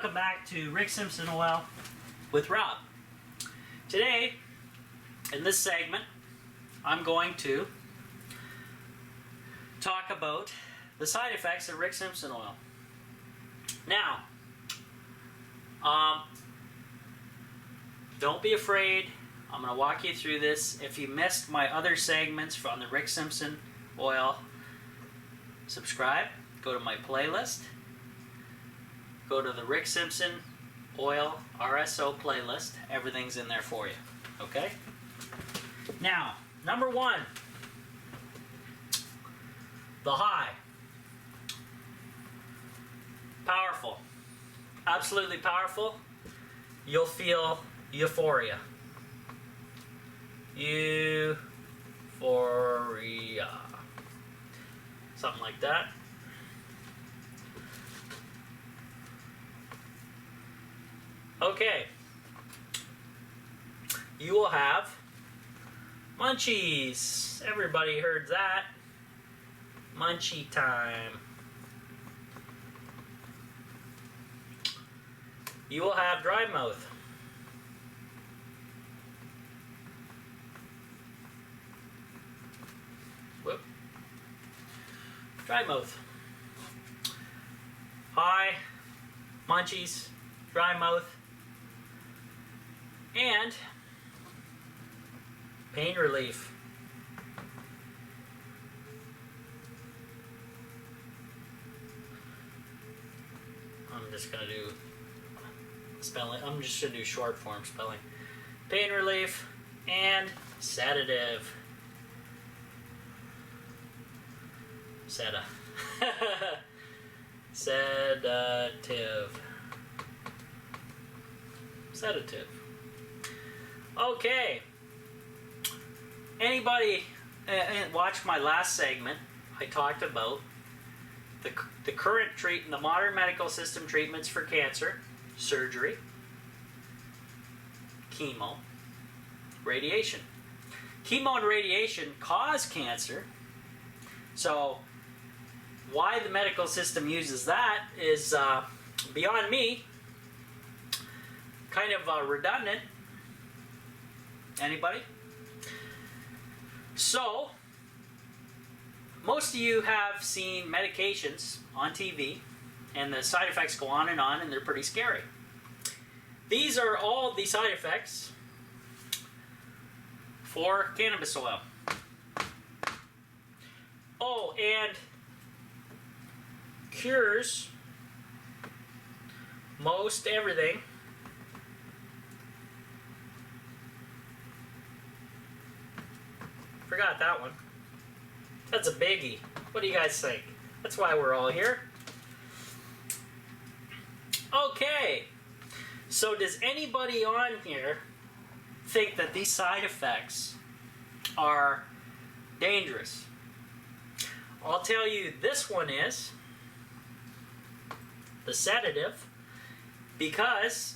welcome back to Rick Simpson Oil with Rob. Today, in this segment, I'm going to talk about the side effects of Rick Simpson Oil. Now, don't be afraid. I'm going to walk you through this. If you missed my other segments from the Rick Simpson Oil, subscribe, go to my playlist. Go to the Rick Simpson Oil RSO playlist. Everything's in there for you. Okay? Now, number one, the high. Powerful. Absolutely powerful. You'll feel euphoria. Euphoria. Something like that. Okay, you will have munchies. Everybody heard that. Munchie time. You will have dry mouth. Whoop. Dry mouth. High, munchies, dry mouth. And pain relief. I'm just going to do spelling. I'm just going to do short form spelling. Pain relief and sedative. Sedative. Sedative. Okay. Anybody watch my last segment? I talked about the current the modern medical system treatments for cancer, surgery, chemo, radiation. Chemo and radiation cause cancer. So why the medical system uses that is beyond me. Kind of redundant. Anybody? So, most of you have seen medications on TV, and the side effects go on, and they're pretty scary. These are all the side effects for cannabis oil. Oh, and cures most everything. Forgot that one. That's a biggie. What do you guys think? That's why we're all here. Okay. So does anybody on here think that these side effects are dangerous? I'll tell you, this one is the sedative, because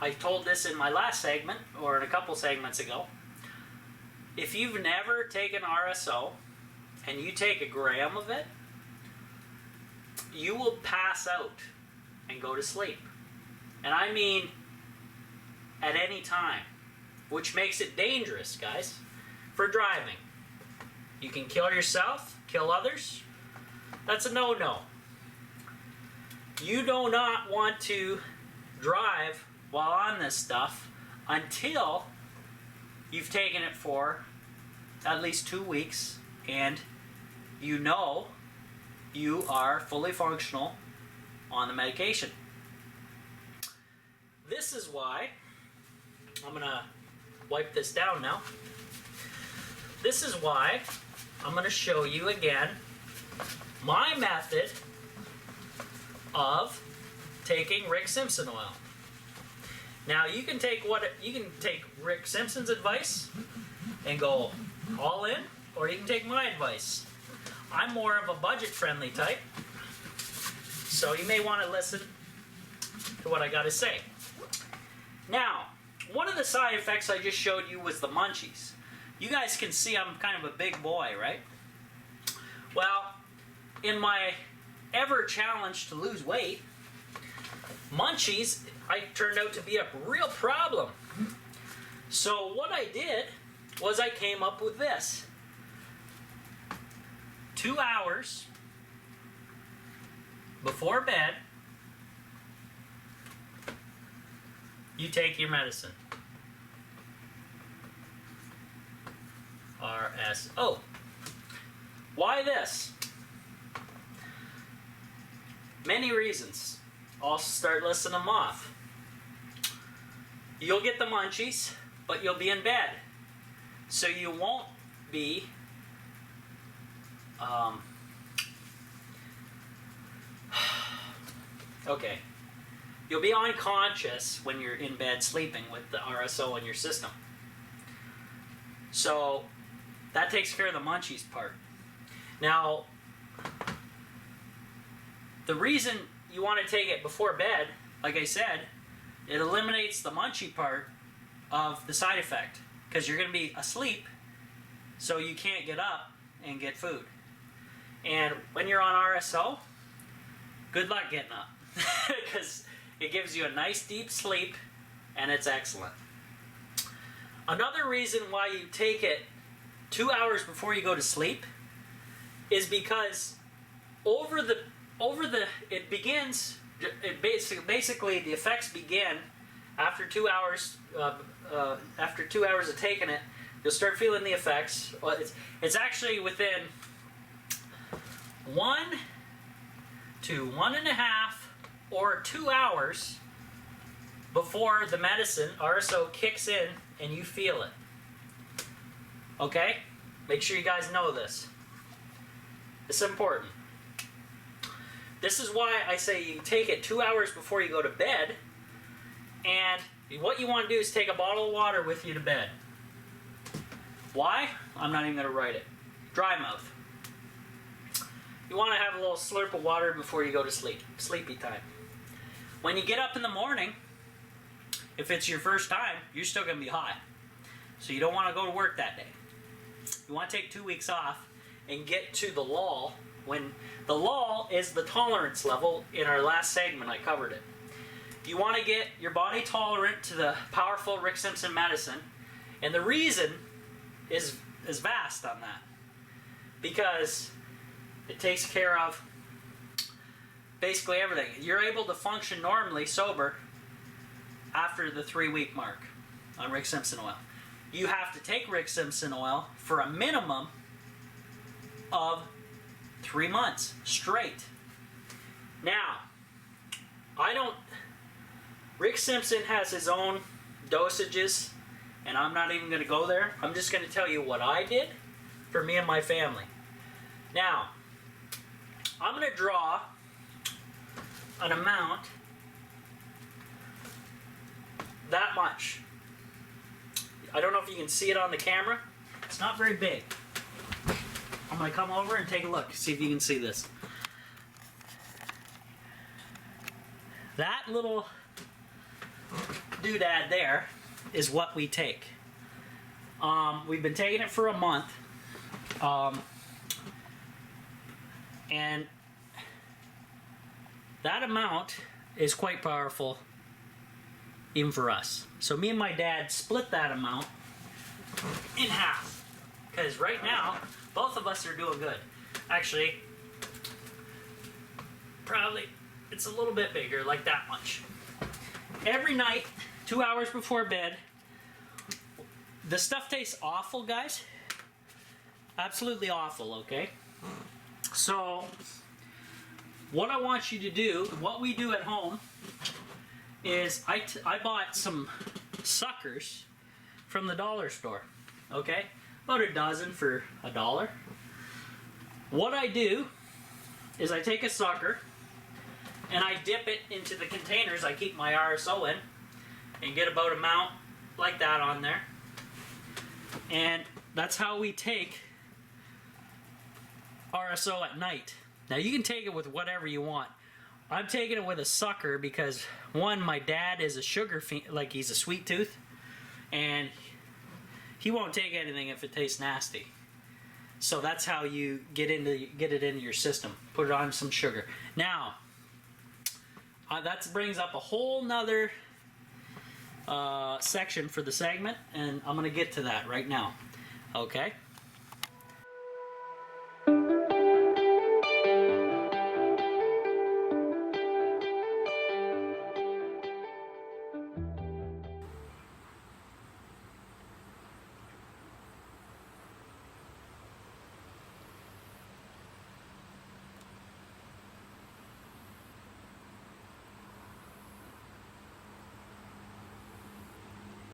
I told this in my last segment, or in a couple segments ago. If you've never taken RSO and you take a gram of it, you will pass out and go to sleep. And I mean at any time, which makes it dangerous, guys, for driving. You can kill yourself, kill others. That's a no-no. You do not want to drive while on this stuff until you've taken it for at least 2 weeks and you know you are fully functional on the medication. This is why, I'm going to wipe this down now. This is why I'm going to show you again my method of taking Rick Simpson oil. Now you can take Rick Simpson's advice and go all in, or you can take my advice. I'm more of a budget-friendly type, so you may want to listen to what I got to say. Now, one of the side effects I just showed you was the munchies. You guys can see I'm kind of a big boy, right? Well, in my ever challenge to lose weight, munchies turned out to be a real problem. So what I did was I came up with this. 2 hours before bed, you take your medicine. RSO. Why this? Many reasons. I'll start listing them off. You'll get the munchies, but you'll be in bed. So you won't be okay. You'll be unconscious when you're in bed sleeping with the RSO in your system. So that takes care of the munchies part. Now, the reason you want to take it before bed, like I said, it eliminates the munchie part of the side effect, because you're going to be asleep, so you can't get up and get food. And when you're on RSO, good luck getting up, because it gives you a nice deep sleep, and it's excellent. Another reason why you take it 2 hours before you go to sleep is because basically the effects begin after 2 hours. After 2 hours of taking it, you'll start feeling the effects. Well, it's actually within 1 to 1.5 or 2 hours before the medicine RSO kicks in and you feel it. Okay? Make sure you guys know this. It's important. This is why I say you take it 2 hours before you go to bed, and what you want to do is take a bottle of water with you to bed. Why? I'm not even going to write it. Dry mouth. You want to have a little slurp of water before you go to sleep. Sleepy time. When you get up in the morning, if it's your first time, you're still going to be high. So you don't want to go to work that day. You want to take 2 weeks off and get to the lull. When the lull is the tolerance level. In our last segment, I covered it. You want to get your body tolerant to the powerful Rick Simpson medicine, and the reason is vast on that, because it takes care of basically everything. You're able to function normally sober after the 3-week mark on Rick Simpson oil. You have to take Rick Simpson oil for a minimum of 3 months straight. Now, Rick Simpson has his own dosages, and I'm not even going to go there. I'm just going to tell you what I did for me and my family. Now, I'm going to draw an amount that much. I don't know if you can see it on the camera. It's not very big. I'm going to come over and take a look, see if you can see this. That little doodad there is what we take. We've been taking it for a month. And that amount is quite powerful even for us. So me and my dad split that amount in half, because right now both of us are doing good. Actually, probably it's a little bit bigger, like that much. Every night, 2 hours before bed, the stuff tastes awful, guys. Absolutely awful, okay? So, what I want you to do, what we do at home, is I bought some suckers from the dollar store, okay? About a dozen for $1. What I do is I take a sucker and I dip it into the containers I keep my RSO in, and get about an amount like that on there. And that's how we take RSO at night. Now you can take it with whatever you want. I'm taking it with a sucker because, one, my dad is a sugar fiend, like he's a sweet tooth, and he won't take anything if it tastes nasty. So that's how you get it into your system. Put it on some sugar. Now, that brings up a whole nother section for the segment, and I'm going to get to that right now. Okay?